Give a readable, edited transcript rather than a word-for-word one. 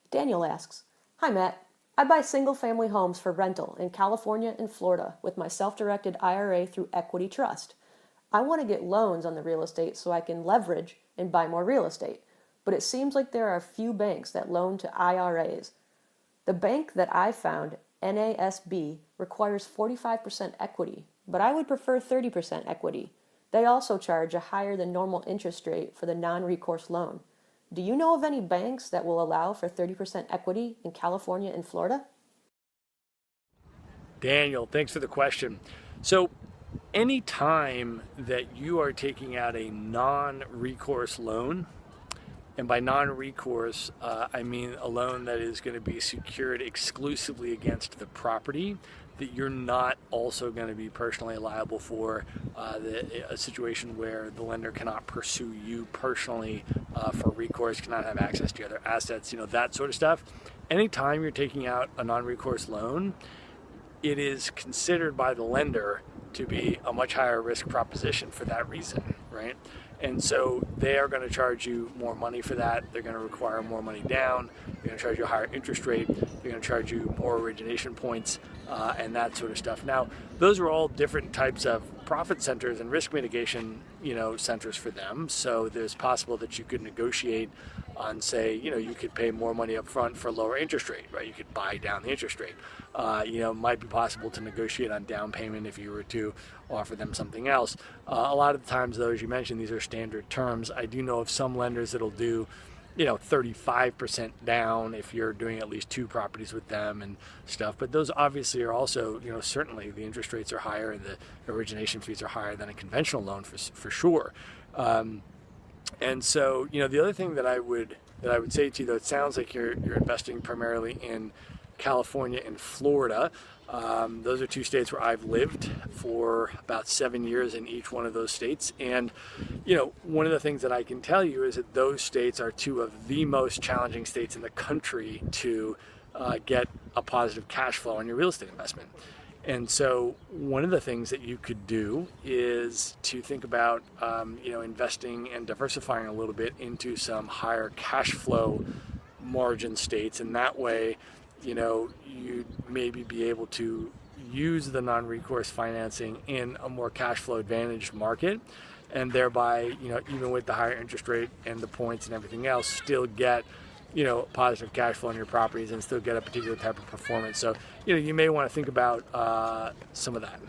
Daniel asks, "Hi Matt, I buy single-family homes for rental in California and Florida with my self-directed IRA through Equity Trust. I want to get loans on the real estate so I can leverage and buy more real estate, but it seems like there are a few banks that loan to IRAs. The bank that I found, NASB, requires 45% equity, but I would prefer 30% equity. They also charge a higher than normal interest rate for the non-recourse loan. Do you know of any banks that will allow for 30% equity in California and Florida?" Daniel, thanks for the question. So anytime that you are taking out a non-recourse loan, and by non-recourse, I mean a loan that is going to be secured exclusively against the property, that you're not also going to be personally liable for, a situation where the lender cannot pursue you personally for recourse, cannot have access to other assets, that sort of stuff. Anytime you're taking out a non-recourse loan, it is considered by the lender to be a much higher risk proposition for that reason, right? And so they are going to charge you more money for that. They're going to require more money down. They're going to charge you a higher interest rate. They're going to charge you more origination points and that sort of stuff. Now, those are all different types of profit centers and risk mitigation, centers for them. So there's possible that you could negotiate on, say, you could pay more money up front for a lower interest rate, right? You could buy down the interest rate. It might be possible to negotiate on down payment if you were to offer them something else. A lot of the times, though, as you mentioned, these are standard terms. I do know of some lenders that'll do 35% down if you're doing at least 2 properties with them and stuff. But those obviously are also, certainly the interest rates are higher and the origination fees are higher than a conventional loan for sure. And so, the other thing that I would say to you, though, it sounds like you're investing primarily in California and Florida. Those are 2 states where I've lived for about 7 years in each one of those states. And, one of the things that I can tell you is that those states are 2 of the most challenging states in the country to get a positive cash flow on your real estate investment. And so one of the things that you could do is to think about, investing and diversifying a little bit into some higher cash flow margin states. And that way, you'd maybe be able to use the non-recourse financing in a more cash flow advantaged market, and thereby, even with the higher interest rate and the points and everything else, still get, positive cash flow on your properties and still get a particular type of performance. So, you may want to think about some of that.